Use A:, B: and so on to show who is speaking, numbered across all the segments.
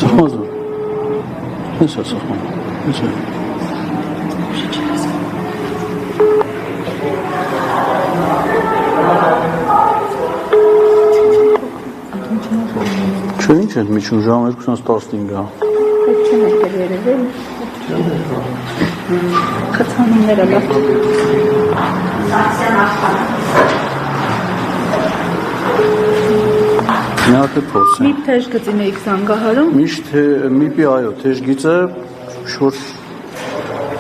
A: Ծխմազոր։ Ես է ծխմազոր։ Ես է։ Չէ, ինչ է միջում ժամ 2:15 է։
B: Պետք չեմ եկել երևել։ Խցանումները լավ։
A: Մի հատ է փորձ է։
B: Մի թեժ գծին էիք զանգահարում։
A: Միշտ միպի այո, թեժ գիծը շոր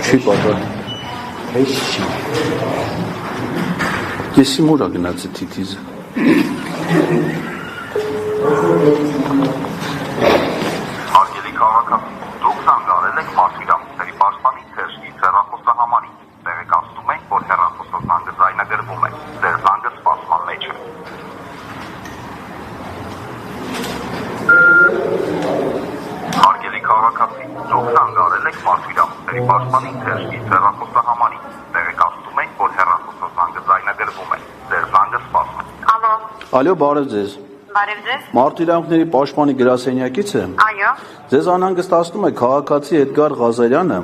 A: չի պատահի։
C: Հեչ չի։
A: Եսի մորա գնաց է թիթիզը։
D: Հարգելի քաղաքացի, դուք զանգարել եք Մարտիրոսյանի պաշտպանի թեժգից հեռախոսահամարին։ Տեղեկացնում ենք, որ հեռախոսազանգը ձայնագրվում է։ Ձեր զանգը սպասման մեջ է։ Հարգելի քաղաքացի, դուք զանգարել եք Մարտիրոսյանի պաշտպանի թեժգից հեռախոսահամարին։ Տեղեկացնում ենք, որ հեռախոսազանգը ձայնագրվում է։ Ձեր զանգը սպասում։ Ալո։
A: Այո, բարև ձեզ։
D: Բարև ձեզ։
A: Մարտիրոսյանի պաշտպանի գրասենյակից է։
D: Այո։
A: Ձեզ անհանգստացնում է քաղաքացի Էդգար Ղազարյանը։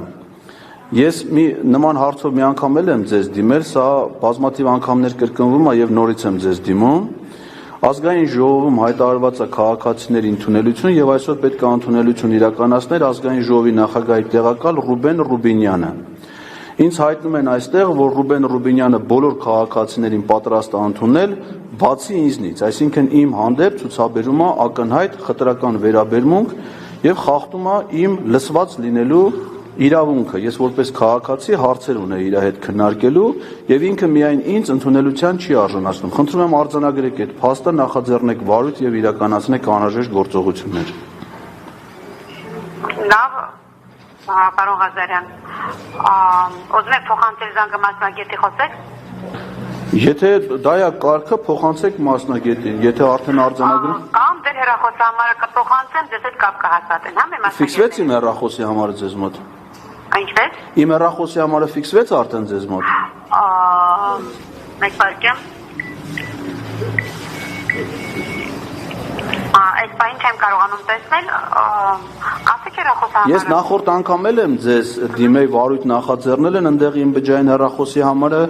A: Ես մի նման հարցով մի անգամ եմ ձեզ դիմել, սա բազմաթիվ անգամներ կրկնվում է եւ նորից եմ ձեզ դիմում։ Ազգային ժողովում հայտարարված է քաղաքացիների ընդունելություն եւ այսօր պետք է ընդունելություն իրականացներ ազգային ժողովի նախագահի տեղակալ Ռուբեն Ռուբինյանը։ Ինձ հայտնում են այստեղ, որ Ռուբեն Ռուբինյանը բոլոր քաղաքացիներին պատրաստ է ընդունել, բացի ինձնից, այսինքն իմ հանդեպ ցուցաբերում է ակնհայտ խտրական վերաբերմունք եւ խախտում է իմ լսված լինելու իրավունքը։ Ես որպես քաղաքացի հարցեր ունեի իր հետ քննարկելու եւ ինքը միայն ինձ ընդունելության չի արժանացնում։ Խնդրում եմ արձանագրեք այդ փաստը, նախաձեռնեք վարույթ եւ իրականացնեք անհրաժեշտ գործողություններ։
D: Լավ, պարոն Ղազարյան, ուզում եք փոխանցել զանգը մասնագետի խոսեք։
A: Եթե դա է կարգը, փոխանցեք մասնագետին, եթե արդեն արձանագրում։
D: Կամ ձեր հեռախոսահամարը կփոխանցեմ, ձեզ հետ կապ կհաստատեն, հա՞ մեր մասնագետը։
A: Ֆիքսվեց իմ հեռախոսի համարը ձեզ մոտ։
D: Ինչպես։
A: Իմ հեռախոսի համարը ֆիքսվեց արդեն ձեզ մոտ։
D: Մեկ պարկեմ։ Այս բանը չեմ կարողանում տեսնել, ասեք հեռախոսահամարը։
A: Ես նախորդ անգամ եմ ձեզ դիմեի վարույթ նախաձեռնել են, ընդեղ իմ բջջային հեռախոսի համարը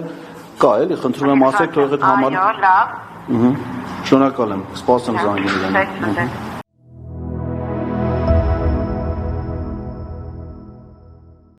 A: կա, էլի, խնդրում եմ ասեք, թող այդ համարը։
D: Այո, լավ։
A: Շնորհակալ եմ, սպասեմ զանգի նրան։